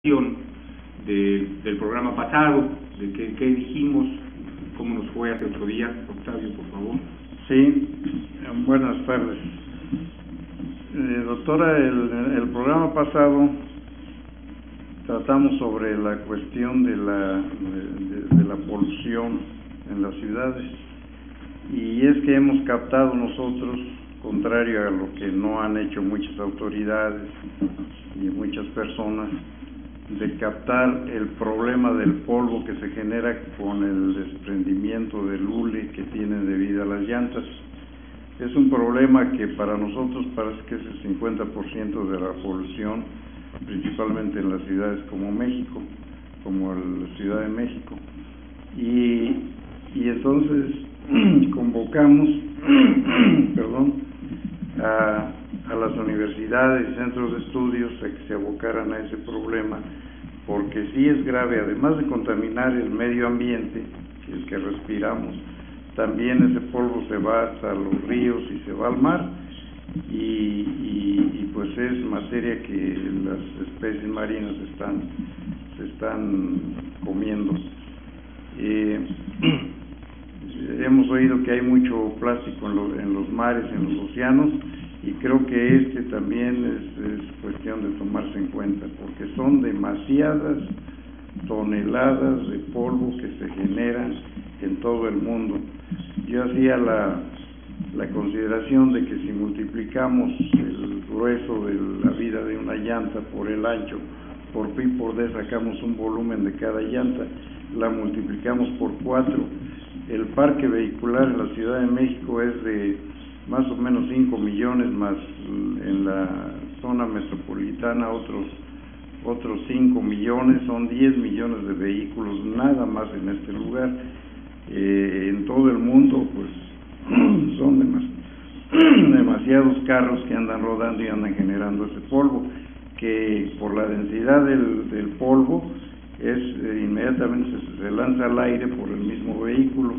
del programa pasado, de qué dijimos, cómo nos fue hace 8 días. Octavio, por favor. Sí, buenas tardes. Doctora, el programa pasado tratamos sobre la cuestión de la polución en las ciudades, y es que hemos captado nosotros, contrario a lo que no han hecho muchas autoridades y muchas personas, de captar el problema del polvo que se genera con el desprendimiento del hule que tienen debido a las llantas. Es un problema que para nosotros parece que es el 50% de la polución, principalmente en las ciudades como México, como la Ciudad de México. Y entonces convocamos a las universidades y centros de estudios a que se abocaran a ese problema, porque sí es grave. Además de contaminar el medio ambiente, el que respiramos, también ese polvo se va hasta los ríos y se va al mar, y pues es materia que las especies marinas se están comiendo. Hemos oído que hay mucho plástico en los mares, en los océanos, y creo que también es cuestión de tomarse en cuenta, porque son demasiadas toneladas de polvo que se generan en todo el mundo. Yo hacía la consideración de que si multiplicamos el grueso de la vida de una llanta por el ancho, por pi por d sacamos un volumen de cada llanta, la multiplicamos por 4. El parque vehicular en la Ciudad de México es de más o menos 5 millones, más en la zona metropolitana otros 5 millones, son 10 millones de vehículos nada más en este lugar. En todo el mundo pues son demasiados carros que andan rodando y andan generando ese polvo, que por la densidad del polvo inmediatamente se lanza al aire por el mismo vehículo,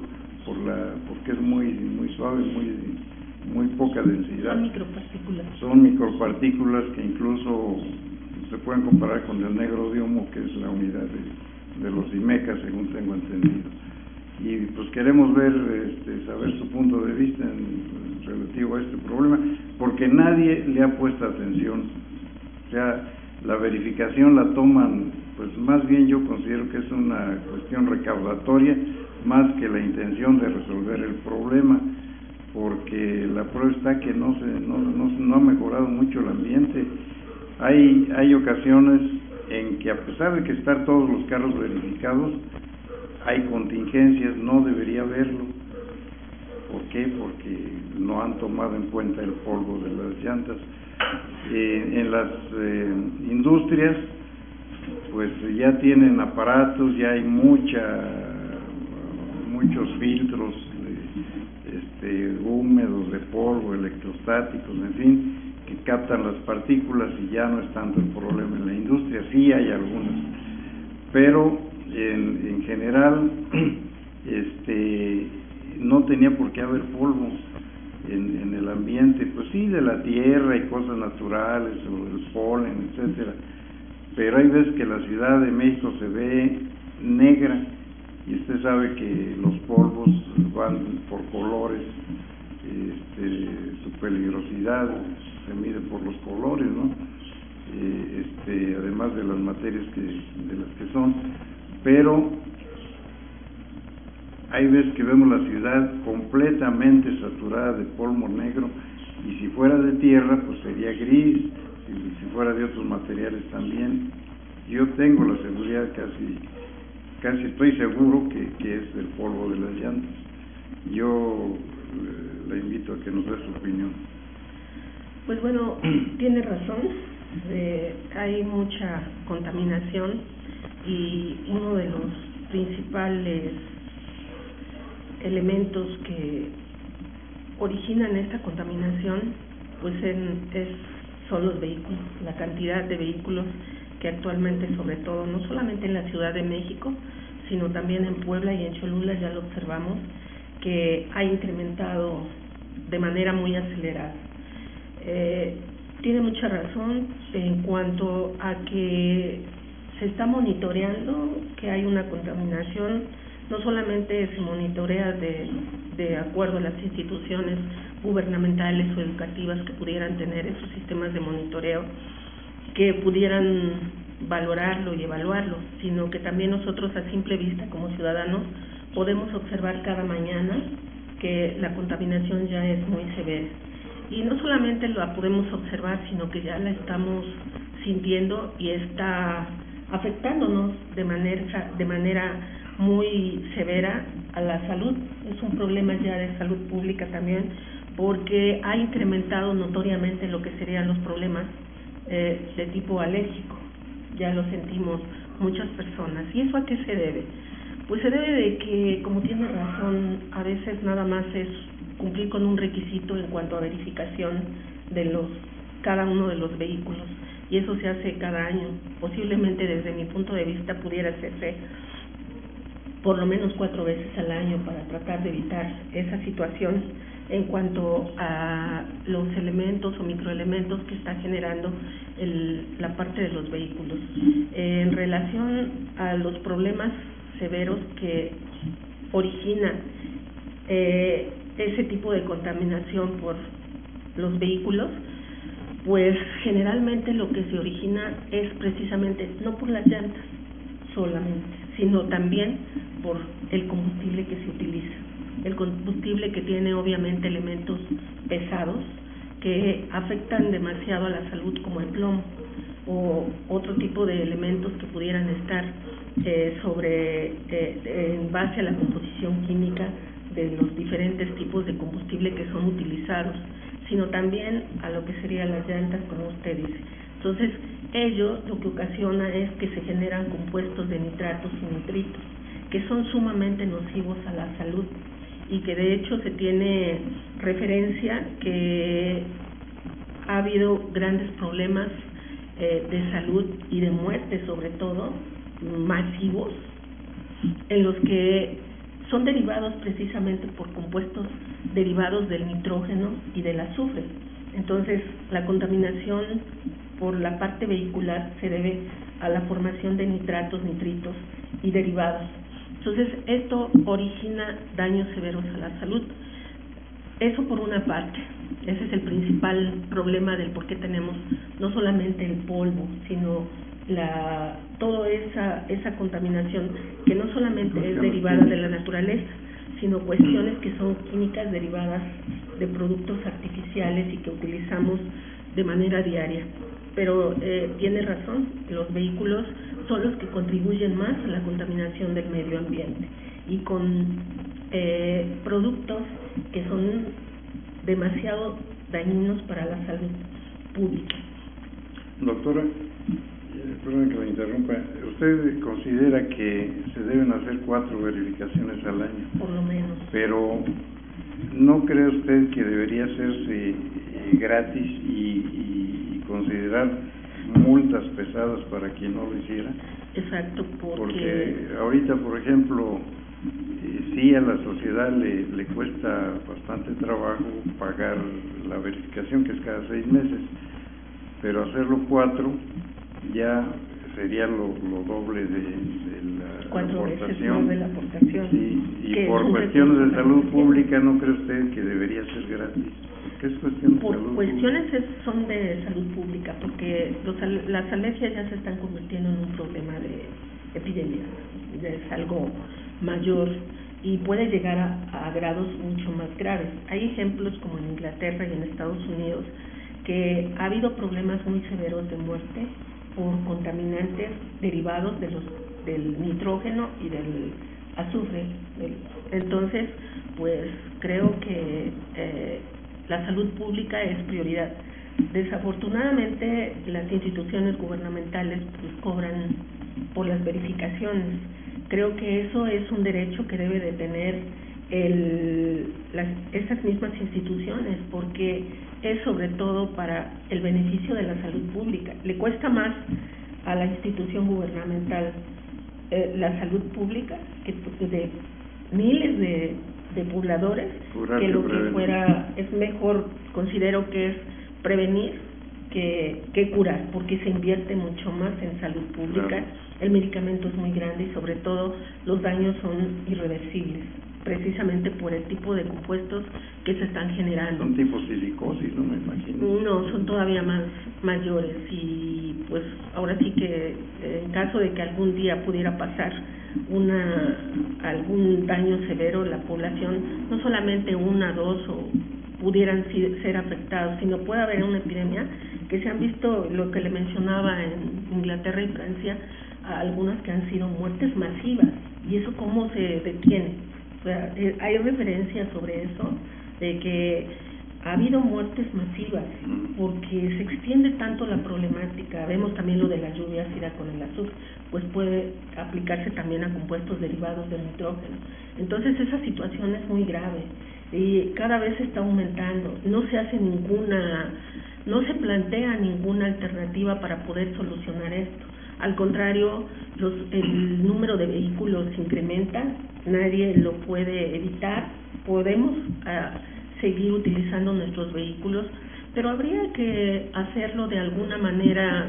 porque es muy suave, muy poca densidad. Son micropartículas que incluso se pueden comparar con el negro de humo, que es la unidad de los IMECA, según tengo entendido. Y pues queremos saber su punto de vista en relativo a este problema, porque nadie le ha puesto atención. O sea, la verificación la toman, pues más bien yo considero que es una cuestión recaudatoria más que la intención de resolver el problema, porque la prueba está que no ha mejorado mucho el ambiente. Hay ocasiones en que, a pesar de que están todos los carros verificados, hay contingencias, no debería haberlo. ¿Por qué? Porque no han tomado en cuenta el polvo de las llantas. En las industrias pues ya tienen aparatos, ya hay muchos filtros húmedos de polvo, electrostáticos, en fin, que captan las partículas, y ya no es tanto el problema en la industria. Sí hay algunas, pero en general no tenía por qué haber polvo en el ambiente. Pues sí, de la tierra y cosas naturales, o del polen, etcétera, pero hay veces que la Ciudad de México se ve negra, y usted sabe que los polvos van por colores, su peligrosidad se mide por los colores, ¿no? Además de las materias de las que son. Pero hay veces que vemos la ciudad completamente saturada de polvo negro, y si fuera de tierra pues sería gris, y si fuera de otros materiales también. Yo tengo la seguridad, casi estoy seguro que es del polvo de las llantas. Yo le invito a que nos dé su opinión. Pues bueno, tiene razón, hay mucha contaminación, y uno de los principales elementos que originan esta contaminación pues son los vehículos, la cantidad de vehículos que actualmente, sobre todo, no solamente en la Ciudad de México, sino también en Puebla y en Cholula, ya lo observamos, que ha incrementado de manera muy acelerada. Tiene mucha razón en cuanto a que se está monitoreando que hay una contaminación, no solamente se monitorea de acuerdo a las instituciones gubernamentales o educativas que pudieran tener esos sistemas de monitoreo, que pudieran valorarlo y evaluarlo, sino que también nosotros a simple vista como ciudadanos podemos observar cada mañana que la contaminación ya es muy severa. Y no solamente la podemos observar, sino que ya la estamos sintiendo y está afectándonos de manera muy severa a la salud. Es un problema ya de salud pública también, porque ha incrementado notoriamente lo que serían los problemas de tipo alérgico. Ya lo sentimos muchas personas. ¿Y eso a qué se debe? Pues se debe de que, como tiene razón, a veces nada más es cumplir con un requisito en cuanto a verificación de cada uno de los vehículos, y eso se hace cada año. Posiblemente desde mi punto de vista pudiera hacerse por lo menos 4 veces al año para tratar de evitar esa situación en cuanto a los elementos o microelementos que está generando la parte de los vehículos. En relación a los problemas severos que origina ese tipo de contaminación por los vehículos, pues generalmente lo que se origina es precisamente no por las llantas solamente, sino también por el combustible que se utiliza. El combustible que tiene obviamente elementos pesados que afectan demasiado a la salud, como el plomo o otro tipo de elementos que pudieran estar en base a la composición química de los diferentes tipos de combustible que son utilizados, sino también a lo que serían las llantas, como usted dice. Entonces, ello lo que ocasiona es que se generan compuestos de nitratos y nitritos, que son sumamente nocivos a la salud, y que de hecho se tiene referencia que ha habido grandes problemas de salud y de muerte, sobre todo masivos, en los que son derivados precisamente por compuestos derivados del nitrógeno y del azufre. Entonces, la contaminación por la parte vehicular se debe a la formación de nitratos, nitritos y derivados. Entonces, esto origina daños severos a la salud. Eso por una parte. Ese es el principal problema del por qué tenemos no solamente el polvo, sino toda esa contaminación, que no solamente es derivada de la naturaleza, sino cuestiones que son químicas derivadas de productos artificiales y que utilizamos de manera diaria. Pero tiene razón, los vehículos son los que contribuyen más a la contaminación del medio ambiente, y con productos que son demasiado dañinos para la salud pública. Doctora, perdón que me interrumpa, ¿usted considera que se deben hacer 4 verificaciones al año? Por lo menos. Pero ¿no cree usted que debería hacerse gratis y considerar multas pesadas para quien no lo hiciera? Exacto, porque ahorita, por ejemplo, sí, a la sociedad le cuesta bastante trabajo pagar la verificación, que es cada 6 meses, pero hacerlo 4 ya sería lo doble de la 4 aportación. veces más de la aportación. Sí, y por cuestiones de salud pública, ¿no cree usted que debería ser gratis? ¿Qué es cuestión de por salud cuestiones pública? Son de salud pública, porque las alergias ya se están convirtiendo en un problema de epidemia, es algo mayor y puede llegar a grados mucho más graves. Hay ejemplos como en Inglaterra y en Estados Unidos que ha habido problemas muy severos de muerte por contaminantes derivados del nitrógeno y del azufre. Entonces, pues creo que la salud pública es prioridad. Desafortunadamente, las instituciones gubernamentales pues cobran por las verificaciones. Creo que eso es un derecho que debe de tener esas mismas instituciones, porque es sobre todo para el beneficio de la salud pública. Le cuesta más a la institución gubernamental la salud pública, que de miles de pobladores, que lo que fuera, es mejor, considero que es prevenir que curar, porque se invierte mucho más en salud pública, el medicamento es muy grande y sobre todo los daños son irreversibles, precisamente por el tipo de compuestos que se están generando. Son tipo silicosis, no me imagino. No, son todavía más mayores y pues ahora sí que en caso de que algún día pudiera pasar algún daño severo, la población, no solamente 1, 2 o pudieran ser afectados, sino puede haber una epidemia que se han visto, lo que le mencionaba en Inglaterra y Francia, algunas que han sido muertes masivas. ¿Y eso cómo se detiene? O sea, hay referencias sobre eso, de que ha habido muertes masivas porque se extiende tanto la problemática. Vemos también lo de la lluvia ácida con el azufre, pues puede aplicarse también a compuestos derivados del nitrógeno. Entonces esa situación es muy grave y cada vez está aumentando. No se plantea ninguna alternativa para poder solucionar esto. Al contrario, el número de vehículos se incrementa, nadie lo puede evitar, podemos seguir utilizando nuestros vehículos, pero habría que hacerlo de alguna manera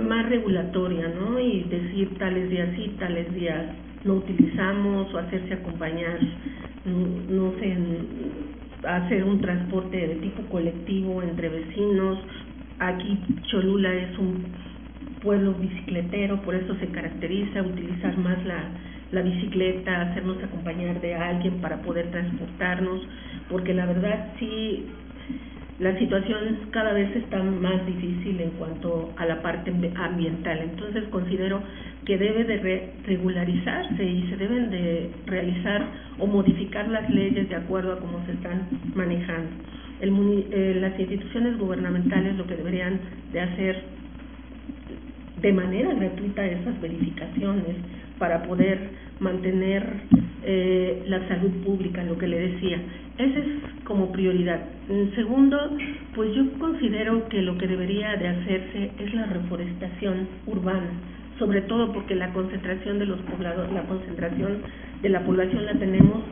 más regulatoria, ¿no? Y decir tales días sí, tales días no utilizamos, o hacerse acompañar, no sé, hacer un transporte de tipo colectivo entre vecinos. Aquí Cholula es un pueblo bicicletero, por eso se caracteriza utilizar más la bicicleta, hacernos acompañar de alguien para poder transportarnos, porque la verdad sí, la situación cada vez está más difícil en cuanto a la parte ambiental. Entonces considero que debe de regularizarse y se deben de realizar o modificar las leyes de acuerdo a cómo se están manejando. Las instituciones gubernamentales lo que deberían de hacer de manera gratuita esas verificaciones para poder mantener la salud pública, lo que le decía. Ese es como prioridad. En segundo, pues yo considero que lo que debería de hacerse es la reforestación urbana, sobre todo porque la concentración de los pobladores, la concentración de la población la tenemos,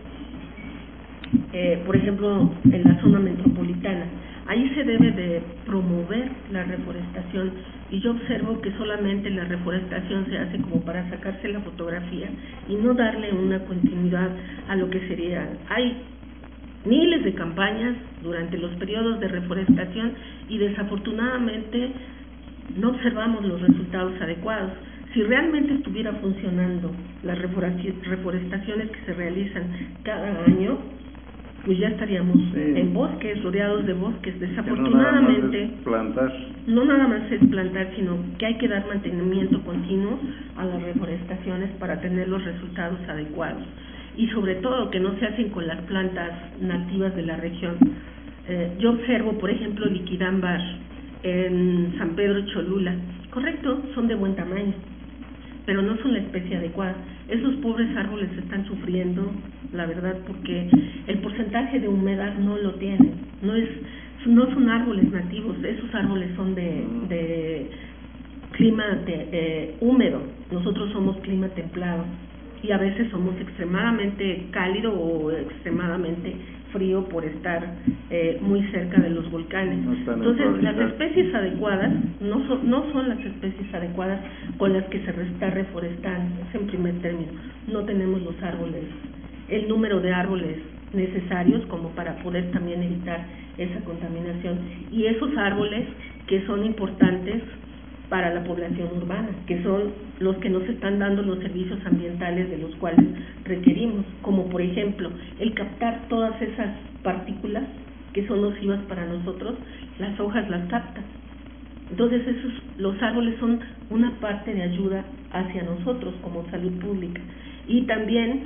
por ejemplo, en la zona metropolitana. Ahí se debe de promover la reforestación y yo observo que solamente la reforestación se hace como para sacarse la fotografía y no darle una continuidad a lo que sería. Hay miles de campañas durante los periodos de reforestación y desafortunadamente no observamos los resultados adecuados. Si realmente estuviera funcionando las reforestaciones que se realizan cada año, pues ya estaríamos en bosques, rodeados de bosques. Desafortunadamente, no nada más es plantar, sino que hay que dar mantenimiento continuo a las reforestaciones para tener los resultados adecuados. Y sobre todo que no se hacen con las plantas nativas de la región. Yo observo, por ejemplo, liquidámbar en San Pedro Cholula. Correcto, son de buen tamaño, pero no son la especie adecuada. Esos pobres árboles están sufriendo, la verdad, porque el porcentaje de humedad no lo tienen. No son árboles nativos, esos árboles son de clima húmedo. Nosotros somos clima templado y a veces somos extremadamente cálido o extremadamente frío por estar muy cerca de los volcanes. Entonces, las especies adecuadas no son las especies adecuadas con las que se está reforestando. Es en primer término. No tenemos los árboles, el número de árboles necesarios como para poder también evitar esa contaminación. Y esos árboles que son importantes para la población urbana, que son los que nos están dando los servicios ambientales de los cuales requerimos, como por ejemplo el captar todas esas partículas que son nocivas para nosotros, las hojas las captan. Entonces los árboles son una parte de ayuda hacia nosotros como salud pública, y también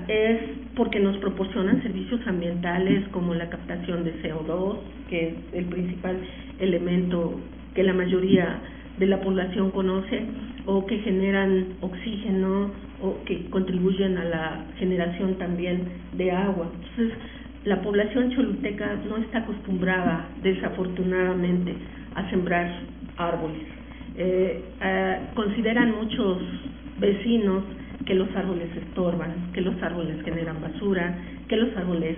es porque nos proporcionan servicios ambientales como la captación de CO2, que es el principal elemento que la mayoría de la población conoce, o que generan oxígeno, o que contribuyen a la generación también de agua. Entonces, la población choluteca no está acostumbrada, desafortunadamente, a sembrar árboles. Consideran muchos vecinos que los árboles estorban, que los árboles generan basura, que los árboles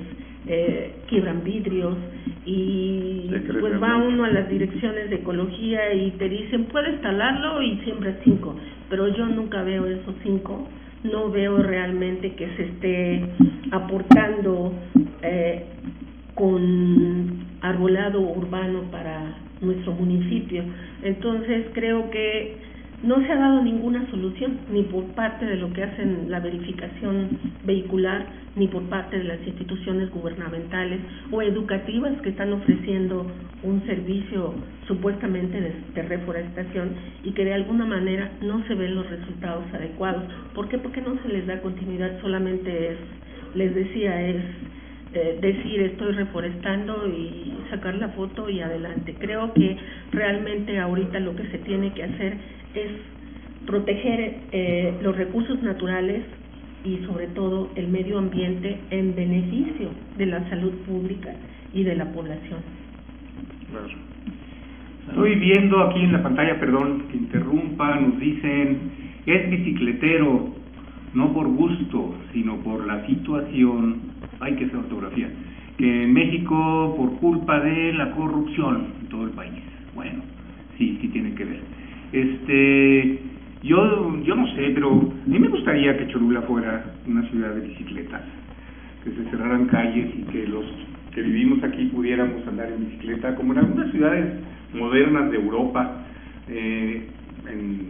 quiebran vidrios, y pues va uno a las direcciones de ecología y te dicen puedes talarlo y siembras 5, pero yo nunca veo esos 5, no veo realmente que se esté aportando con arbolado urbano para nuestro municipio. Entonces creo que no se ha dado ninguna solución, ni por parte de lo que hacen la verificación vehicular, ni por parte de las instituciones gubernamentales o educativas que están ofreciendo un servicio supuestamente de reforestación y que de alguna manera no se ven los resultados adecuados. ¿Por qué? Porque no se les da continuidad, solamente les decía, decir estoy reforestando y sacar la foto y adelante. Creo que realmente ahorita lo que se tiene que hacer es proteger los recursos naturales y sobre todo el medio ambiente en beneficio de la salud pública y de la población. Claro. Estoy viendo aquí en la pantalla, perdón que interrumpa, nos dicen, es bicicletero, no por gusto, sino por la situación, hay que hacer ortografía, que en México por culpa de la corrupción en todo el país. Bueno, sí tiene que ver. Yo no sé, pero a mí me gustaría que Cholula fuera una ciudad de bicicletas, que se cerraran calles y que los que vivimos aquí pudiéramos andar en bicicleta, como en algunas ciudades modernas de Europa, en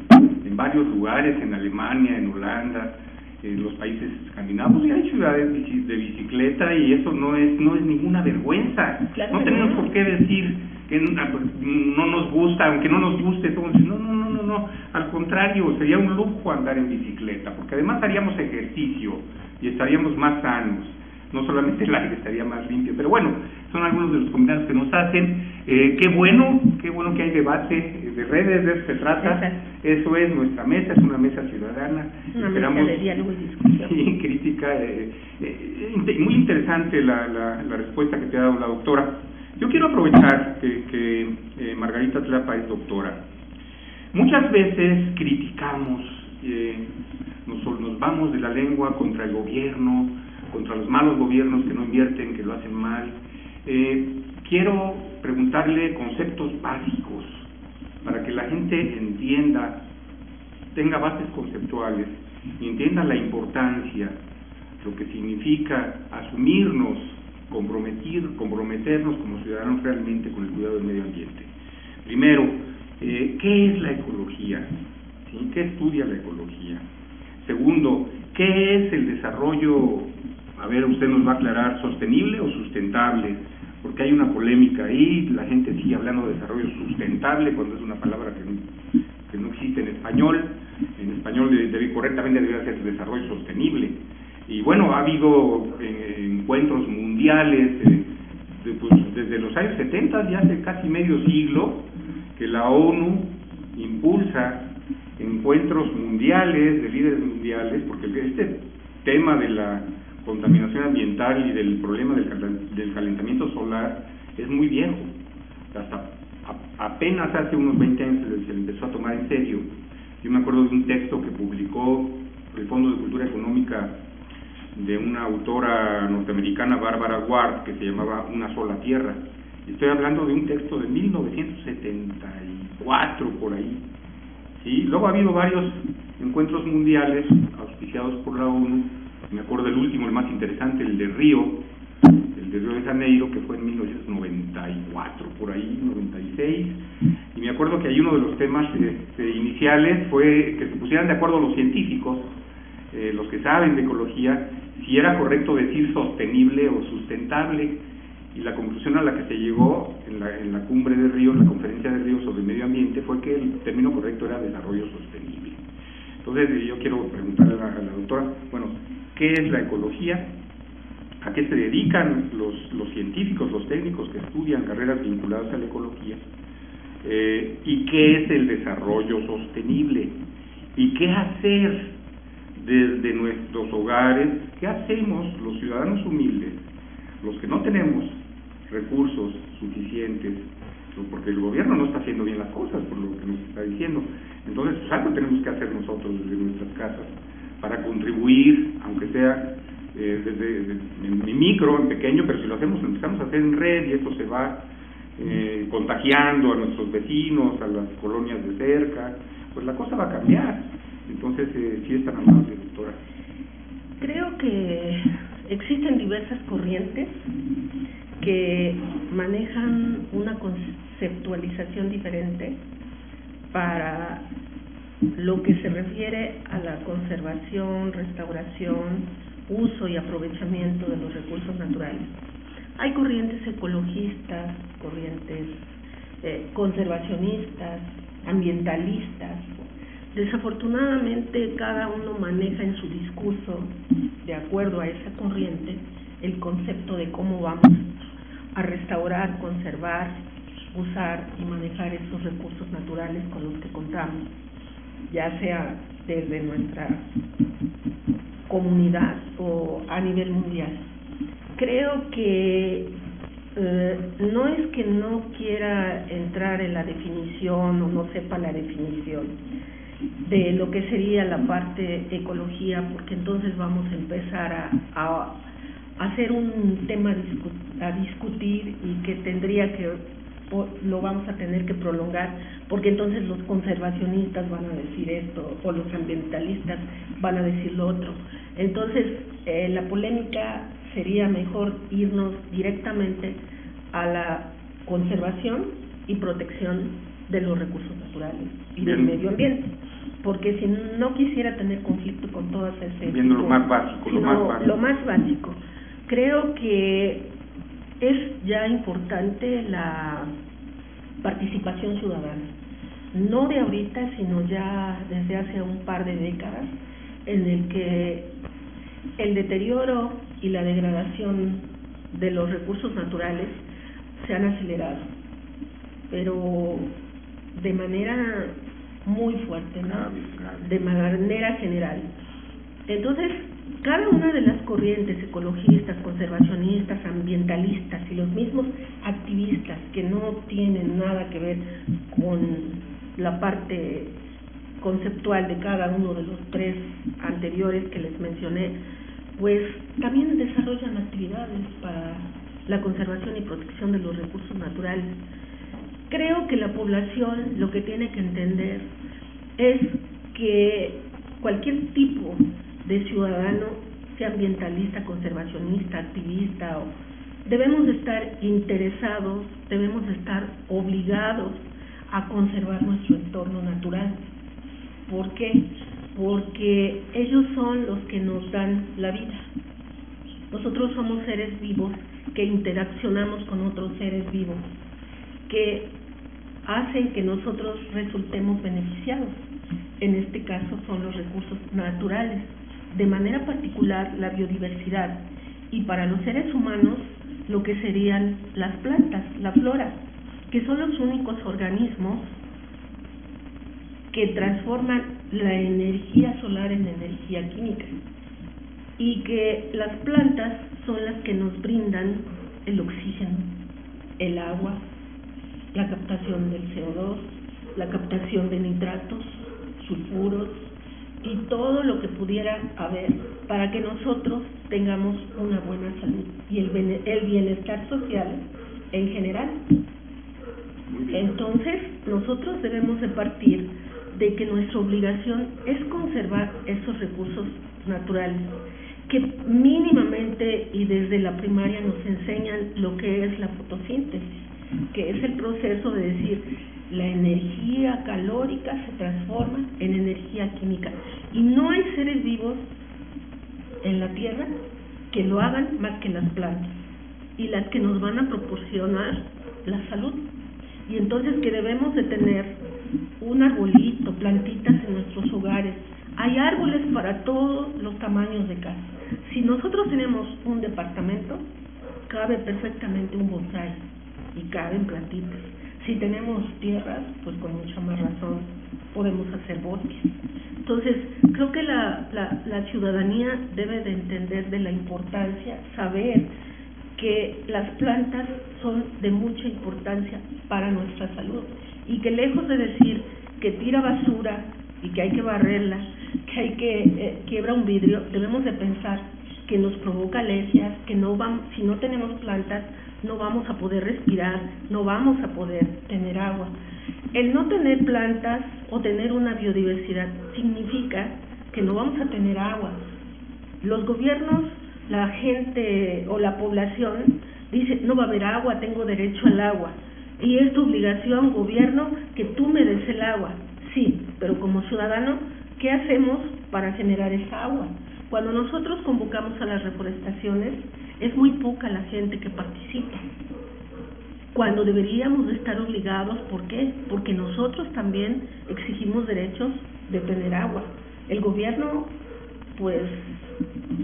varios lugares, en Alemania, en Holanda, en los países escandinavos, y hay ciudades de bicicleta, y eso no es ninguna vergüenza. Claro, no tenemos por qué decir que no nos gusta, aunque no nos guste, todo. No, al contrario, sería un lujo andar en bicicleta, porque además haríamos ejercicio y estaríamos más sanos, no solamente el aire estaría más limpio. Pero bueno, son algunos de los comentarios que nos hacen. Qué bueno que hay debate de redes, de eso se trata. Exacto. Eso es nuestra mesa, es una mesa ciudadana, esperamos, mesa de diálogo y discusión. Sí, crítica, muy interesante la respuesta que te ha dado la doctora. Yo quiero aprovechar que Margarita Tlapa es doctora. Muchas veces criticamos, nos vamos de la lengua contra el gobierno, contra los malos gobiernos que no invierten, que lo hacen mal. Quiero preguntarle conceptos básicos para que la gente entienda, tenga bases conceptuales y entienda la importancia, lo que significa asumirnos, comprometernos como ciudadanos realmente con el cuidado del medio ambiente. Primero, ¿qué es la ecología? ¿Sí? ¿Qué estudia la ecología? Segundo, ¿qué es el desarrollo? A ver, usted nos va a aclarar, ¿sostenible o sustentable? Porque hay una polémica ahí, la gente sigue hablando de desarrollo sustentable cuando es una palabra que no existe en español. En español correctamente debería ser desarrollo sostenible. Y bueno, ha habido encuentros mundiales desde los años 70, ya hace casi medio siglo, que la ONU impulsa encuentros mundiales, de líderes mundiales, porque este tema de la contaminación ambiental y del problema del calentamiento solar es muy viejo. Hasta apenas hace unos 20 años se le empezó a tomar en serio. Yo me acuerdo de un texto que publicó el Fondo de Cultura Económica de una autora norteamericana, Barbara Ward, que se llamaba Una sola tierra. Estoy hablando de un texto de 1974, por ahí. ¿Sí? Luego ha habido varios encuentros mundiales auspiciados por la ONU. Me acuerdo del último, el más interesante, el de Río de Janeiro, que fue en 1994, por ahí, 96. Y me acuerdo que ahí uno de los temas iniciales fue que se pusieran de acuerdo los científicos, los que saben de ecología, si era correcto decir sostenible o sustentable. Y la conclusión a la que se llegó en la cumbre de Río, en la conferencia de Río sobre el medio ambiente, fue que el término correcto era desarrollo sostenible. Entonces yo quiero preguntarle a la doctora, bueno, ¿qué es la ecología? ¿A qué se dedican los científicos, los técnicos que estudian carreras vinculadas a la ecología? ¿Y qué es el desarrollo sostenible? ¿Y qué hacer desde nuestros hogares? ¿Qué hacemos los ciudadanos humildes, los que no tenemos recursos suficientes, porque el gobierno no está haciendo bien las cosas, por lo que nos está diciendo? Entonces, pues algo tenemos que hacer nosotros desde nuestras casas para contribuir, aunque sea en micro, en pequeño, pero si lo empezamos a hacer en red, y esto se va contagiando a nuestros vecinos, a las colonias de cerca, pues la cosa va a cambiar. Entonces, sí es tan amable, doctora. Creo que existen diversas corrientes que manejan una conceptualización diferente para lo que se refiere a la conservación, restauración, uso y aprovechamiento de los recursos naturales. Hay corrientes ecologistas, corrientes conservacionistas, ambientalistas. Desafortunadamente, cada uno maneja en su discurso, de acuerdo a esa corriente, el concepto de cómo vamos a restaurar, conservar, usar y manejar esos recursos naturales con los que contamos, ya sea desde nuestra comunidad o a nivel mundial. Creo que no es que no quiera entrar en la definición o no sepa la definición de lo que sería la parte ecología, porque entonces vamos a empezar a hacer un tema a discutir y que tendría que, lo vamos a tener que prolongar, porque entonces los conservacionistas van a decir esto o los ambientalistas van a decir lo otro. Entonces, la polémica sería mejor irnos directamente a la conservación y protección de los recursos naturales y del medio ambiente, porque si no quisiera tener conflicto con todas esas... Viendo lo más básico, lo más básico. Creo que es ya importante la participación ciudadana, no de ahorita, sino ya desde hace un par de décadas, en el que el deterioro y la degradación de los recursos naturales se han acelerado, pero de manera muy fuerte, ¿no? De manera general. Entonces, cada una de las corrientes ecologistas, conservacionistas, ambientalistas y los mismos activistas que no tienen nada que ver con la parte conceptual de cada uno de los tres anteriores que les mencioné, pues también desarrollan actividades para la conservación y protección de los recursos naturales. Creo que la población lo que tiene que entender es que cualquier tipo de ciudadano, sea ambientalista, conservacionista, activista, debemos de estar interesados, debemos de estar obligados a conservar nuestro entorno natural. ¿Por qué? Porque ellos son los que nos dan la vida. Nosotros somos seres vivos que interaccionamos con otros seres vivos, que hacen que nosotros resultemos beneficiados. En este caso son los recursos naturales, de manera particular la biodiversidad, y para los seres humanos lo que serían las plantas, la flora, que son los únicos organismos que transforman la energía solar en energía química, y que las plantas son las que nos brindan el oxígeno, el agua, la captación del CO2, la captación de nitratos, sulfuros y todo lo que pudiera haber para que nosotros tengamos una buena salud y el bienestar social en general. Entonces, nosotros debemos de partir de que nuestra obligación es conservar esos recursos naturales, que mínimamente y desde la primaria nos enseñan lo que es la fotosíntesis, que es el proceso de decir, la energía calórica se transforma en energía química, y no hay seres vivos en la Tierra que lo hagan más que las plantas, y las que nos van a proporcionar la salud. Y entonces que debemos de tener un arbolito, plantitas en nuestros hogares. Hay árboles para todos los tamaños de casa. Si nosotros tenemos un departamento, cabe perfectamente un bonsái y caben plantitas. Si tenemos tierras, pues con mucha más razón podemos hacer bosques. Entonces, creo que la ciudadanía debe de entender de la importancia, saber que las plantas son de mucha importancia para nuestra salud, y que lejos de decir que tira basura y que hay que barrerla, que hay que quiebra un vidrio, debemos de pensar que nos provoca alergias, que no vamos, si no tenemos plantas, no vamos a poder respirar, no vamos a poder tener agua. El no tener plantas o tener una biodiversidad significa que no vamos a tener agua. Los gobiernos, la gente o la población dice, no va a haber agua, tengo derecho al agua. Y es tu obligación, gobierno, que tú me des el agua. Sí, pero como ciudadano, ¿qué hacemos para generar esa agua? Cuando nosotros convocamos a las reforestaciones, es muy poca la gente que participa. Cuando deberíamos de estar obligados, ¿por qué? Porque nosotros también exigimos derechos de tener agua. El gobierno, pues,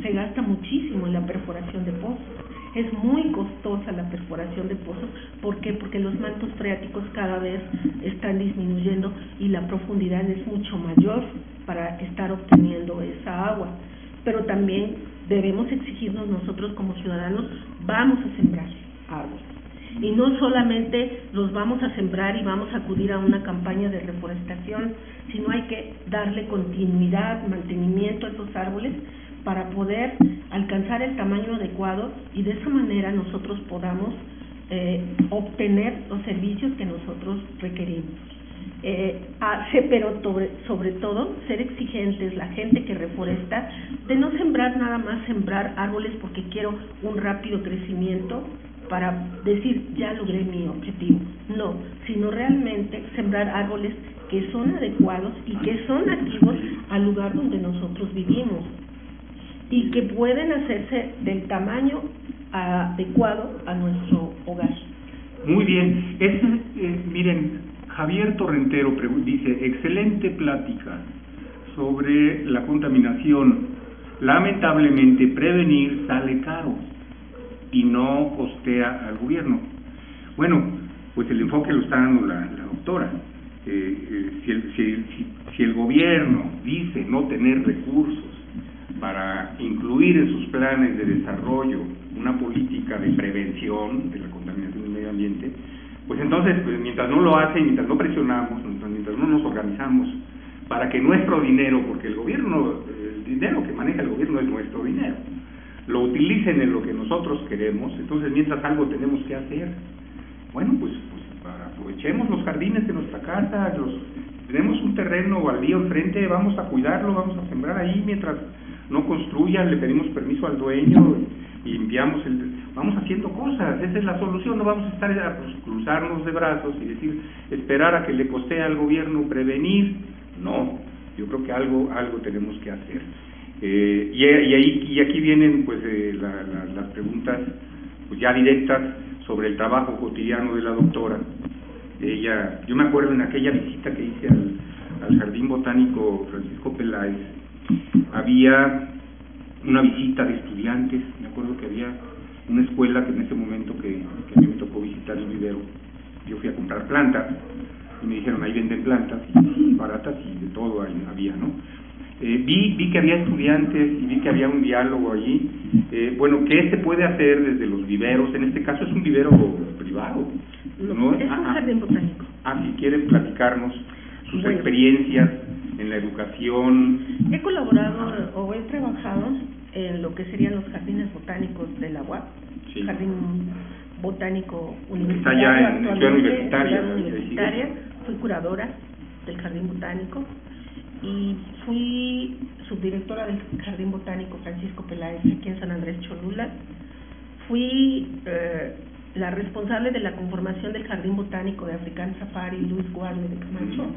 se gasta muchísimo en la perforación de pozos. Es muy costosa la perforación de pozos. ¿Por qué? Porque los mantos freáticos cada vez están disminuyendo y la profundidad es mucho mayor para estar obteniendo esa agua. Pero también debemos exigirnos nosotros como ciudadanos, vamos a sembrar árboles. Y no solamente los vamos a sembrar y vamos a acudir a una campaña de reforestación, sino hay que darle continuidad, mantenimiento a esos árboles para poder alcanzar el tamaño adecuado y de esa manera nosotros podamos obtener los servicios que nosotros requerimos. Pero sobre todo ser exigentes, la gente que reforesta, de no sembrar nada más sembrar árboles porque quiero un rápido crecimiento para decir ya logré mi objetivo, no, sino realmente sembrar árboles que son adecuados y que son nativos al lugar donde nosotros vivimos y que pueden hacerse del tamaño adecuado a nuestro hogar. Muy bien, miren, Javier Torrentero dice, excelente plática sobre la contaminación. Lamentablemente prevenir sale caro y no costea al gobierno. Bueno, pues el enfoque lo está dando la doctora. Si el gobierno dice no tener recursos para incluir en sus planes de desarrollo una política de prevención de la contaminación del medio ambiente, pues entonces, pues, mientras no lo hace, mientras no presionamos, mientras no nos organizamos para que nuestro dinero, porque el dinero que maneja el gobierno es nuestro dinero, lo utilicen en lo que nosotros queremos, entonces mientras algo tenemos que hacer. Bueno, pues aprovechemos los jardines de nuestra casa, tenemos un terreno baldío enfrente, vamos a cuidarlo, vamos a sembrar ahí mientras no construyan, le pedimos permiso al dueño y limpiamos vamos haciendo cosas, esa es la solución, no vamos a estar a cruzarnos de brazos y decir, esperar a que le costee al gobierno prevenir, no, yo creo que algo tenemos que hacer. Y aquí vienen pues las preguntas pues ya directas sobre el trabajo cotidiano de la doctora. Yo me acuerdo en aquella visita que hice al Jardín Botánico Francisco Peláez, había una visita de estudiantes, me acuerdo que había una escuela que en ese momento que a mí me tocó visitar el vivero, yo fui a comprar plantas y me dijeron ahí venden plantas y baratas y de todo ahí había, ¿no? Vi que había estudiantes y vi que había un diálogo allí. Bueno, ¿qué se puede hacer desde los viveros? En este caso es un vivero privado, ¿no? Es un jardín botánico. Si quieren platicarnos sus experiencias en la educación. He colaborado o he trabajado en lo que serían los jardines botánicos de la UAP, sí. Jardín Botánico Universitario. Está ya en Ciudad Universitaria. Fui curadora del Jardín Botánico y fui subdirectora del Jardín Botánico Francisco Peláez aquí en San Andrés Cholula. Fui la responsable de la conformación del Jardín Botánico de African Safari Luis Guarne de Camacho.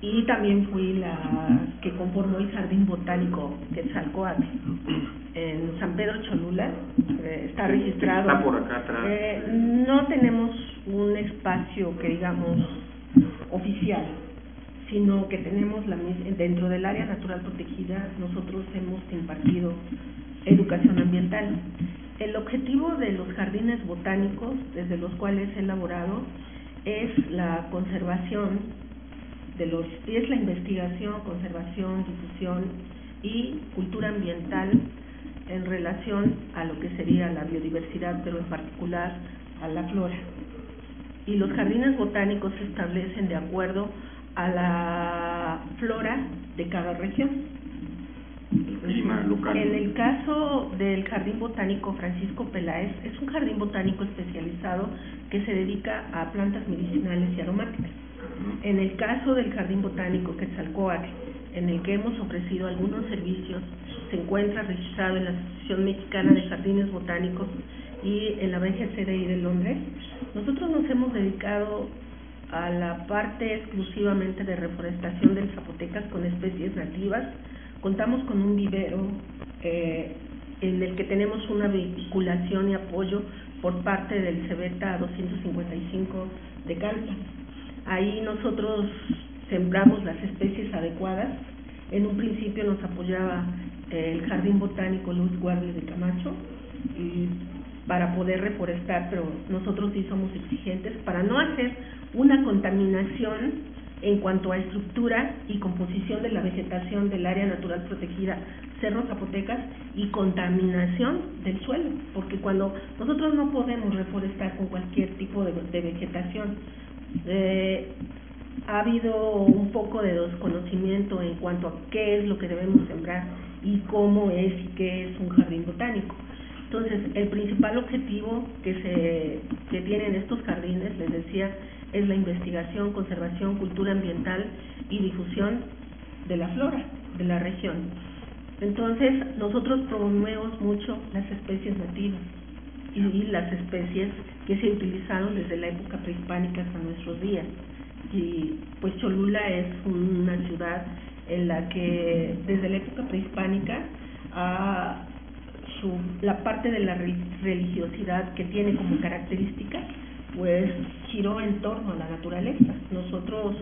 Y también fui la que conformó el Jardín Botánico Quetzalcóatl en San Pedro Cholula. Está registrado. Está por acá atrás. No tenemos un espacio que digamos oficial, sino que tenemos dentro del área natural protegida nosotros hemos impartido educación ambiental. El objetivo de los jardines botánicos, desde los cuales he elaborado, es la conservación es la investigación, conservación, difusión y cultura ambiental en relación a lo que sería la biodiversidad, pero en particular a la flora. Y los jardines botánicos se establecen de acuerdo a la flora de cada región. clima local. En el caso del Jardín Botánico Francisco Peláez, es un jardín botánico especializado que se dedica a plantas medicinales y aromáticas. En el caso del Jardín Botánico Quetzalcóatl, en el que hemos ofrecido algunos servicios, se encuentra registrado en la Asociación Mexicana de Jardines Botánicos y en la BGCDI de Londres. Nosotros nos hemos dedicado a la parte exclusivamente de reforestación del Zapotecas con especies nativas. Contamos con un vivero en el que tenemos una vinculación y apoyo por parte del Cebeta 255 de Calpa. Ahí nosotros sembramos las especies adecuadas. En un principio nos apoyaba el Jardín Botánico Luis Guardia de Camacho y para poder reforestar, pero nosotros sí somos exigentes para no hacer una contaminación en cuanto a estructura y composición de la vegetación del área natural protegida Cerro Zapotecas y contaminación del suelo, porque cuando nosotros no podemos reforestar con cualquier tipo de vegetación, ha habido un poco de desconocimiento en cuanto a qué es lo que debemos sembrar y cómo es y qué es un jardín botánico. Entonces, el principal objetivo que tienen estos jardines, les decía, es la investigación, conservación, cultura ambiental y difusión de la flora de la región. Entonces, nosotros promovemos mucho las especies nativas y las especies que se utilizaron desde la época prehispánica hasta nuestros días. Y pues Cholula es una ciudad en la que desde la época prehispánica la parte de la religiosidad que tiene como característica pues giró en torno a la naturaleza. Nosotros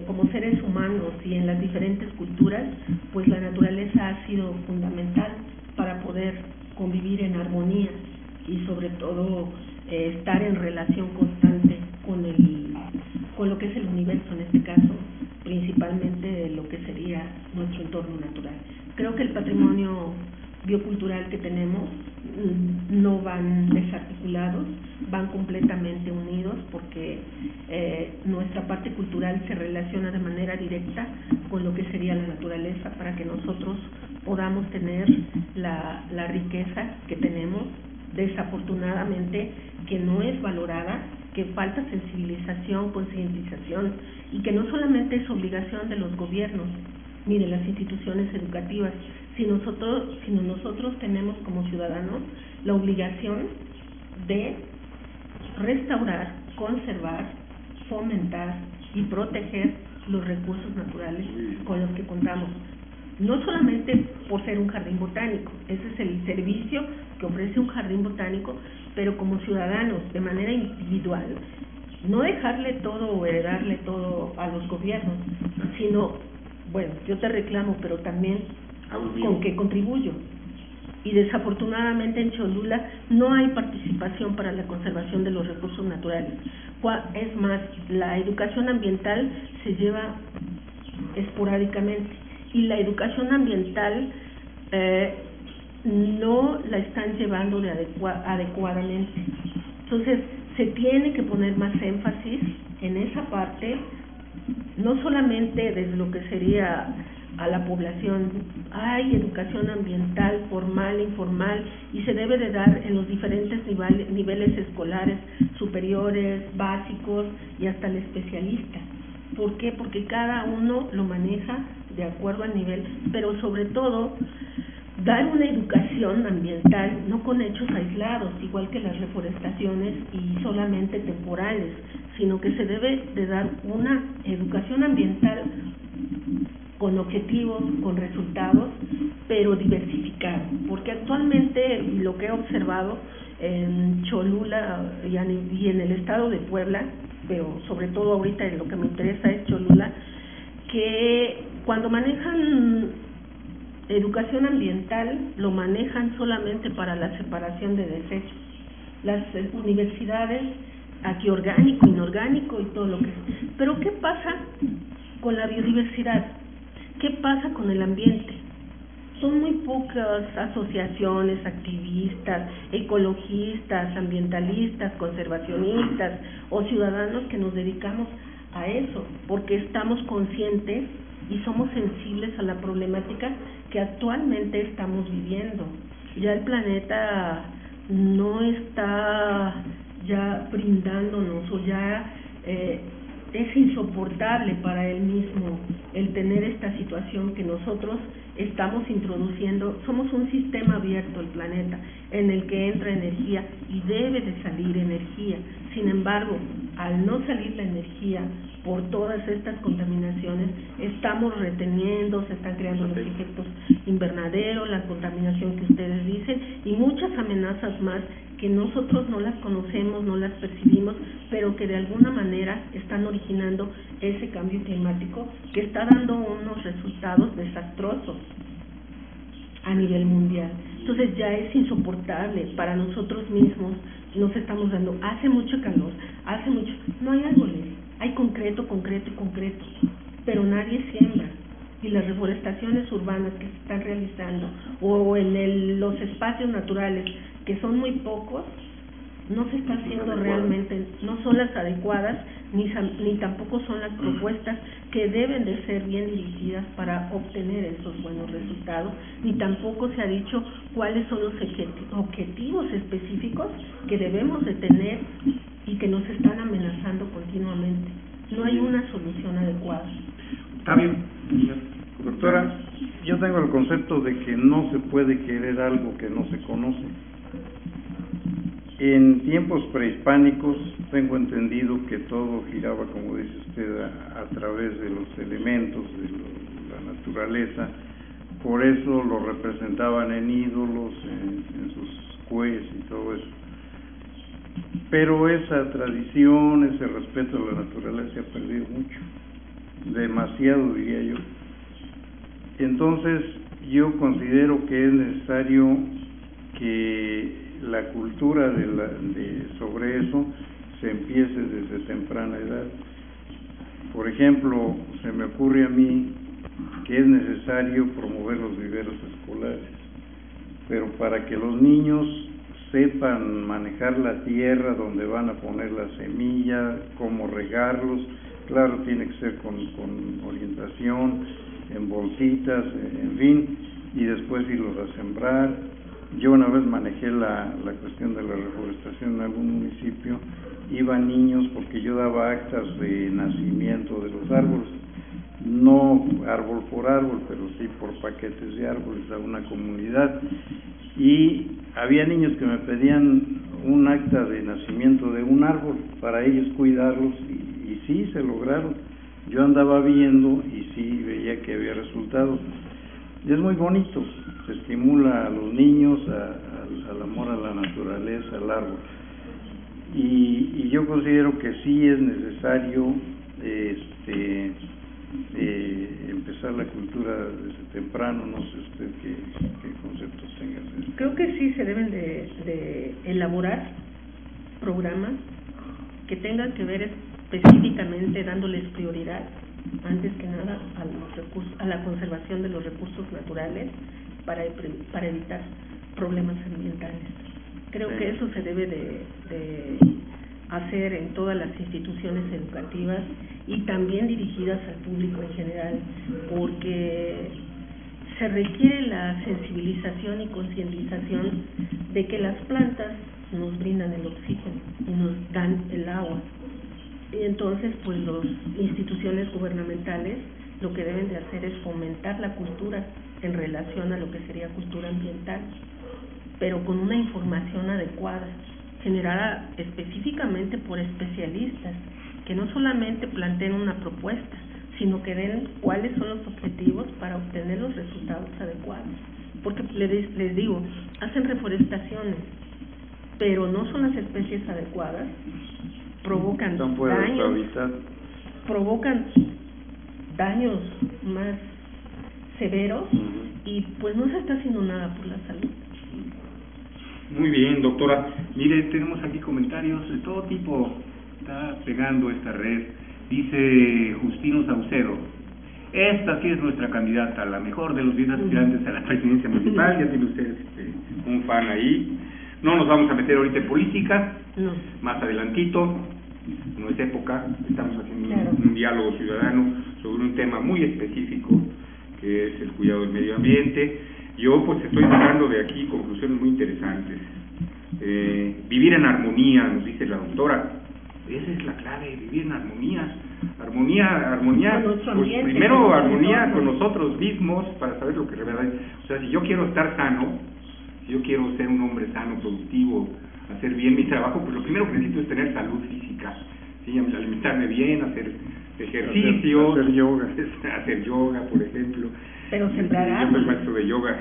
como seres humanos y en las diferentes culturas, pues la naturaleza ha sido fundamental para poder convivir en armonía y sobre todo estar en relación constante con lo que es el universo, en este caso principalmente lo que sería nuestro entorno natural. Creo que el patrimonio biocultural que tenemos no van desarticulados, van completamente unidos porque nuestra parte cultural se relaciona de manera directa con lo que sería la naturaleza para que nosotros podamos tener la riqueza que tenemos, desafortunadamente que no es valorada, que falta sensibilización, concientización y que no solamente es obligación de los gobiernos ni de las instituciones educativas, sino nosotros tenemos como ciudadanos la obligación de restaurar, conservar, fomentar y proteger los recursos naturales con los que contamos. No solamente por ser un jardín botánico, ese es el servicio que ofrece un jardín botánico, pero como ciudadanos, de manera individual, no dejarle todo o heredarle todo a los gobiernos, sino, bueno, yo te reclamo, pero también con qué contribuyo. Y desafortunadamente en Cholula no hay participación para la conservación de los recursos naturales. Es más, la educación ambiental se lleva esporádicamente y la educación ambiental no la están llevando adecuadamente. Entonces, se tiene que poner más énfasis en esa parte, no solamente desde lo que sería a la población. Hay educación ambiental formal e informal y se debe de dar en los diferentes niveles escolares, superiores, básicos y hasta el especialista. ¿Por qué? Porque cada uno lo maneja de acuerdo al nivel, pero sobre todo dar una educación ambiental, no con hechos aislados, igual que las reforestaciones y solamente temporales, sino que se debe de dar una educación ambiental con objetivos, con resultados, pero diversificado, porque actualmente lo que he observado en Cholula y en el estado de Puebla, pero sobre todo ahorita lo que me interesa es Cholula, que cuando manejan educación ambiental lo manejan solamente para la separación de desechos. Las universidades, aquí orgánico, inorgánico y todo lo que es. Pero ¿qué pasa con la biodiversidad? ¿Qué pasa con el ambiente? Son muy pocas asociaciones, activistas, ecologistas, ambientalistas, conservacionistas o ciudadanos que nos dedicamos a eso, porque estamos conscientes y somos sensibles a la problemática que actualmente estamos viviendo. Ya el planeta no está ya brindándonos, o ya es insoportable para él mismo el tener esta situación que nosotros estamos introduciendo. Somos un sistema abierto, el planeta, en el que entra energía y debe de salir energía. Sin embargo, al no salir la energía por todas estas contaminaciones, estamos reteniendo, se están creando los efectos invernaderos, la contaminación que ustedes dicen y muchas amenazas más que nosotros no las conocemos, no las percibimos, pero que de alguna manera están originando ese cambio climático que está dando unos resultados desastrosos a nivel mundial. Entonces ya es insoportable para nosotros mismos, nos estamos dando, hace mucho calor, no hay árboles, hay concreto, pero nadie siembra. Y las reforestaciones urbanas que se están realizando o en los espacios naturales, que son muy pocos, no se está haciendo realmente, no son las adecuadas, ni tampoco son las propuestas que deben de ser bien dirigidas para obtener esos buenos resultados, ni tampoco se ha dicho cuáles son los objetivos específicos que debemos de tener y que nos están amenazando continuamente. No hay una solución adecuada. Está bien. Doctora, yo tengo el concepto de que no se puede querer algo que no se conoce. En tiempos prehispánicos tengo entendido que todo giraba, como dice usted, a través de los elementos de la naturaleza. Por eso lo representaban en ídolos, en sus cues y todo eso. Pero esa tradición, ese respeto a la naturaleza se ha perdido mucho, demasiado diría yo. Entonces yo considero que es necesario que la cultura sobre eso se empiece desde temprana edad. Por ejemplo, se me ocurre a mí que es necesario promover los viveros escolares, pero para que los niños sepan manejar la tierra donde van a poner la semilla, cómo regarlos, claro, tiene que ser con orientación, en bolsitas, en fin, y después irlos a sembrar. Yo una vez manejé la cuestión de la reforestación en algún municipio, iban niños porque yo daba actas de nacimiento de los árboles, no árbol por árbol, pero sí por paquetes de árboles a una comunidad, y había niños que me pedían un acta de nacimiento de un árbol para ellos cuidarlos, y sí, se lograron. Yo andaba viendo y sí veía que había resultados. Y es muy bonito, se estimula a los niños al amor a la naturaleza, al árbol. Y yo considero que sí es necesario empezar la cultura desde temprano. No sé usted qué conceptos tenga. Creo que sí se deben de elaborar programas que tengan que ver específicamente dándoles prioridad, antes que nada, a la conservación de los recursos naturales para evitar problemas ambientales. Creo que eso se debe de hacer en todas las instituciones educativas y también dirigidas al público en general, porque se requiere la sensibilización y concientización de que las plantas nos brindan el oxígeno y nos dan el agua. Y entonces, pues las instituciones gubernamentales lo que deben de hacer es fomentar la cultura en relación a lo que sería cultura ambiental, pero con una información adecuada, generada específicamente por especialistas, que no solamente planteen una propuesta, sino que den cuáles son los objetivos para obtener los resultados adecuados. Porque les digo, hacen reforestaciones, pero no son las especies adecuadas, provocan daños más severos y pues no se está haciendo nada por la salud. Muy bien, doctora. Mire, tenemos aquí comentarios de todo tipo. Está pegando esta red. Dice Justino Saucedo: esta sí es nuestra candidata, la mejor de los 10 aspirantes a la presidencia municipal. Ya tiene usted un fan ahí. No nos vamos a meter ahorita en política, no. Más adelantito, no es época, estamos haciendo un diálogo ciudadano sobre un tema muy específico, que es el cuidado del medio ambiente. Yo pues estoy sacando de aquí conclusiones muy interesantes. Vivir en armonía, nos dice la doctora. Esa es la clave, vivir en armonía. Armonía, pues primero armonía con nosotros mismos para saber lo que realmente es. O sea, si yo quiero estar sano, si yo quiero ser un hombre sano, productivo, hacer bien mi trabajo, pues lo primero que necesito es tener salud física, ¿sí? Alimentarme bien, hacer ejercicio, hacer yoga, por ejemplo. Pero sembrar árboles. Yo soy maestro de yoga.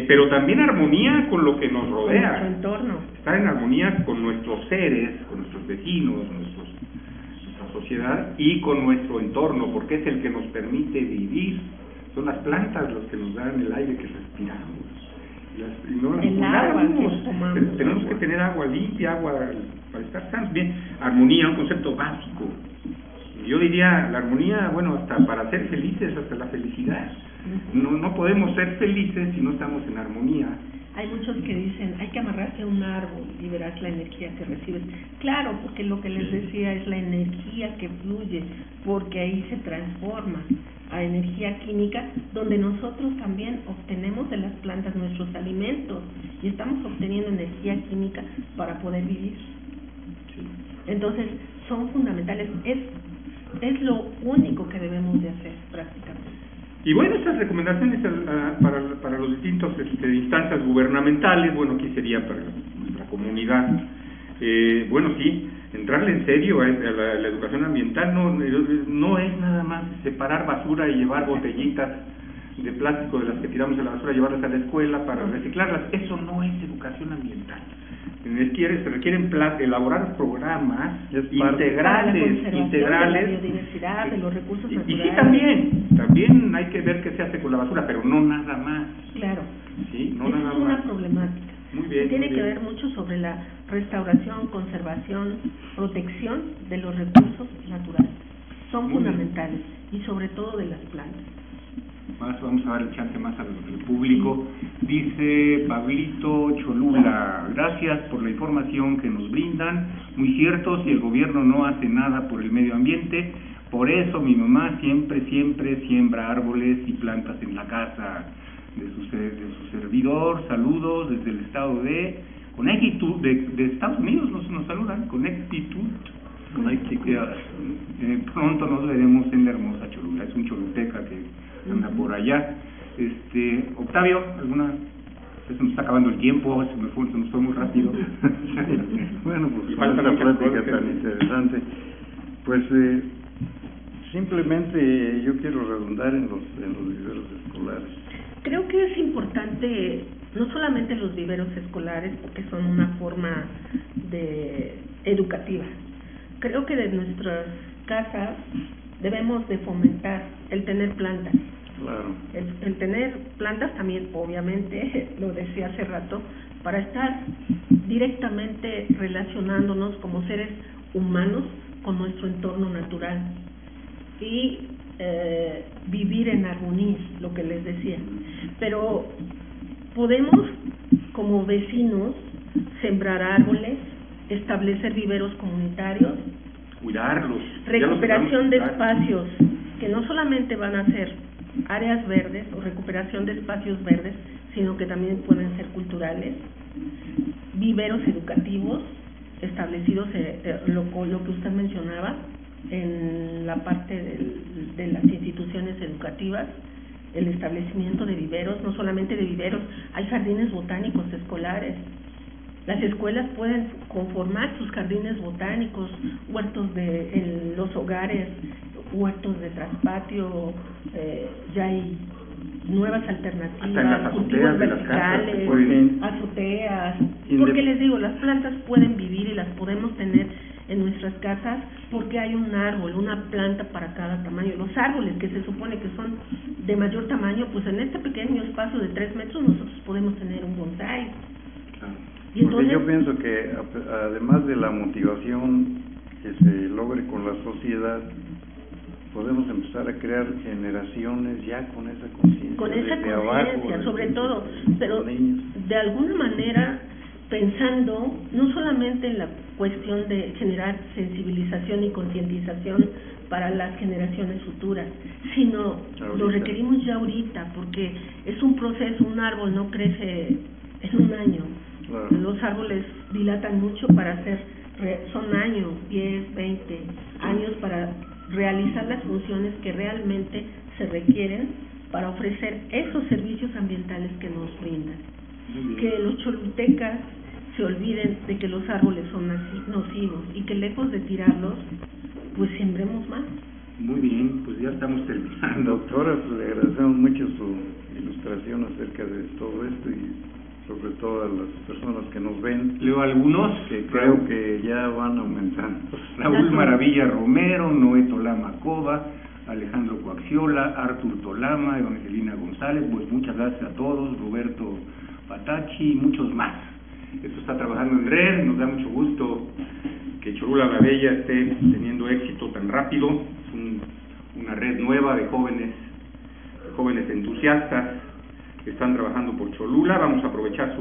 Pero también armonía con lo que nos rodea. Con nuestro entorno. Estar en armonía con nuestros seres, con nuestros vecinos, nuestra sociedad y con nuestro entorno, porque es el que nos permite vivir. Son las plantas los que nos dan el aire que respiramos. Y no las el agua que tomamos. Tenemos que tener agua limpia, agua para estar sanos. Bien, armonía, un concepto básico. Yo diría, la armonía, bueno, hasta para ser felices, hasta la felicidad. No podemos ser felices si no estamos en armonía. Hay muchos que dicen, hay que amarrarse a un árbol y verás la energía que recibes. Claro, porque lo que les decía es la energía que fluye, porque ahí se transforma a energía química, donde nosotros también obtenemos de las plantas nuestros alimentos y estamos obteniendo energía química para poder vivir. Entonces, son fundamentales. Es lo único que debemos de hacer prácticamente. Y bueno, estas recomendaciones para los distintos instancias gubernamentales, bueno, aquí sería para nuestra comunidad, bueno, sí, entrarle en serio a la educación ambiental. No es nada más separar basura y llevar botellitas de plástico de las que tiramos a la basura, llevarlas a la escuela para reciclarlas. Eso no es educación ambiental. Se requieren elaborar programas integrales, de la biodiversidad, de los recursos naturales. Y sí, también hay que ver qué se hace con la basura, pero no nada más. Claro. Sí, no esa nada es una más. Problemática. Muy bien. Tiene que ver mucho sobre la restauración, conservación, protección de los recursos naturales. Son fundamentales y sobre todo de las plantas. Vamos a dar el chance más al público. Dice Pablito Cholula, gracias por la información que nos brindan. Muy cierto, si el gobierno no hace nada por el medio ambiente, por eso mi mamá siempre siembra árboles y plantas en la casa de su servidor. Saludos desde el estado de Connecticut, de Estados Unidos, nos saludan, Connecticut. Pronto nos veremos en la hermosa Cholula, es un choluteca que anda por allá. Octavio, se nos está acabando el tiempo, se nos fue muy rápido. Bueno, pues con esta plática tan interesante, pues simplemente yo quiero redundar en los viveros escolares. Creo que es importante no solamente los viveros escolares, porque son una forma educativa. Creo que de nuestras casas debemos de fomentar el tener plantas. Claro. El tener plantas también, obviamente, lo decía hace rato, para estar directamente relacionándonos como seres humanos con nuestro entorno natural y vivir en armonía, lo que les decía. Pero podemos, como vecinos, sembrar árboles, establecer viveros comunitarios, cuidarlos, recuperación de espacios que no solamente van a ser áreas verdes o recuperación de espacios verdes, sino que también pueden ser culturales, viveros educativos establecidos, lo que usted mencionaba en la parte de las instituciones educativas, el establecimiento de viveros, no solamente de viveros, hay jardines botánicos escolares. Las escuelas pueden conformar sus jardines botánicos, huertos en los hogares, huertos de traspatio, ya hay nuevas alternativas, cultivos verticales, azoteas, porque les digo, las plantas pueden vivir y las podemos tener en nuestras casas porque hay un árbol, una planta para cada tamaño. Los árboles que se supone que son de mayor tamaño, pues en este pequeño espacio de 3 metros nosotros podemos tener un bonsái. Y entonces, porque yo pienso que además de la motivación que se logre con la sociedad, podemos empezar a crear generaciones ya con esa conciencia. Con esa conciencia, sobre todo, pero de alguna manera pensando no solamente en la cuestión de generar sensibilización y concientización para las generaciones futuras, sino lo requerimos ya ahorita, porque es un proceso, un árbol no crece en un año. Claro. Los árboles dilatan mucho para hacer, son años, 10, 20 años para realizar las funciones que realmente se requieren para ofrecer esos servicios ambientales que nos brindan. Que los cholultecas se olviden de que los árboles son nocivos y que lejos de tirarlos, pues sembremos más. Muy bien, pues ya estamos terminando. Doctora, pues le agradecemos mucho su ilustración acerca de todo esto y sobre todo a las personas que nos ven. Leo algunos que creo que ya van aumentando. Raúl Maravilla Romero, Noé Tolama Cova, Alejandro Coaxiola, Artur Tolama, Evangelina González, pues muchas gracias a todos, Roberto Patachi y muchos más. Esto está trabajando en red, nos da mucho gusto que Cholula la Bella esté teniendo éxito tan rápido. Es una red nueva de jóvenes entusiastas que están trabajando por Cholula. Vamos a aprovechar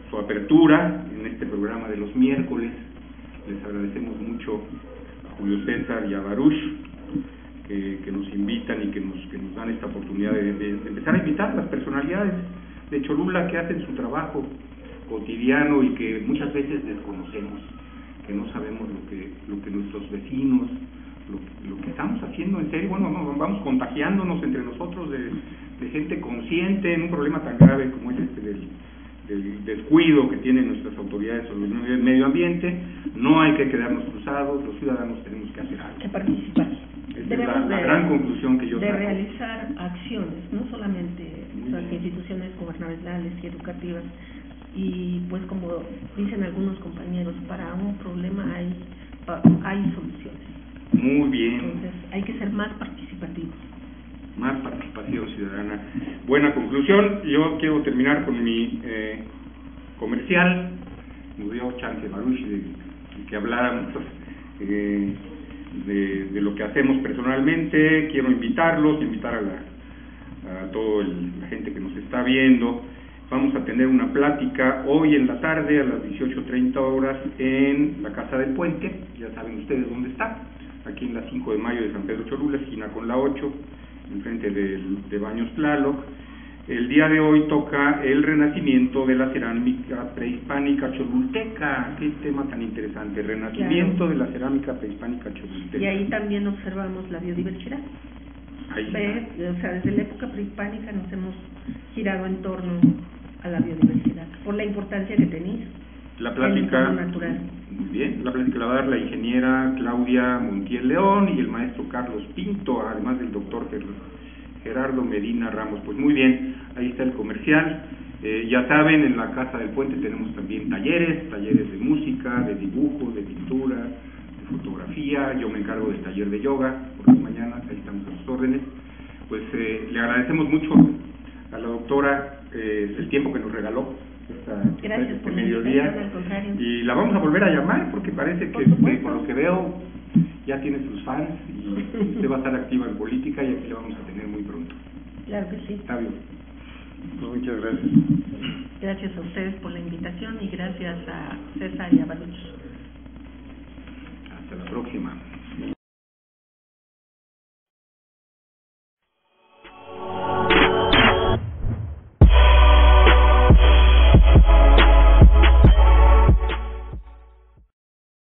su apertura en este programa de los miércoles. Les agradecemos mucho a Julio César y a Baruch que nos invitan y que nos dan esta oportunidad de empezar a invitar a las personalidades de Cholula que hacen su trabajo cotidiano y que muchas veces desconocemos, que no sabemos lo que nuestros vecinos, lo que estamos haciendo en serio. Bueno, vamos contagiándonos entre nosotros de gente consciente en un problema tan grave como es este del descuido que tienen nuestras autoridades sobre el medio ambiente. No hay que quedarnos cruzados, los ciudadanos tenemos que hacer algo. Que participar. Esa es la gran conclusión que yo saco. De realizar acciones, no solamente las instituciones gubernamentales y educativas. Y pues como dicen algunos compañeros, para un problema hay soluciones. Muy bien. Entonces hay que ser más participativos. Más participación ciudadana. Buena conclusión. Yo quiero terminar con mi comercial. Nos dio chance Baruch de que habláramos de lo que hacemos personalmente. Quiero invitar a toda la gente que nos está viendo. Vamos a tener una plática hoy en la tarde a las 18:30 horas en la Casa del Puente. Ya saben ustedes dónde está, aquí en la 5 de mayo de San Pedro Cholula, esquina con la 8, enfrente de Baños Tlaloc. El día de hoy toca el renacimiento de la cerámica prehispánica cholulteca. Qué tema tan interesante, renacimiento de la cerámica prehispánica cholulteca. Y ahí también observamos la biodiversidad. O sea, desde la época prehispánica nos hemos girado en torno a la biodiversidad, por la importancia que tenía. La plática, natural. Muy bien, la plática la va a dar la ingeniera Claudia Montiel León y el maestro Carlos Pinto, además del doctor Gerardo Medina Ramos. Pues muy bien, ahí está el comercial. Ya saben, en la Casa del Puente tenemos también talleres de música, de dibujo, de pintura, de fotografía. Yo me encargo del taller de yoga por las mañanas, ahí estamos a sus órdenes. Pues le agradecemos mucho a la doctora el tiempo que nos regaló este mediodía, y la vamos a volver a llamar porque parece que por lo que veo ya tiene sus fans y usted va a estar activa en política y aquí la vamos a tener muy pronto. Claro que sí. Está bien. Pues muchas gracias. Gracias a ustedes por la invitación y gracias a César y a Baruch. Hasta la próxima.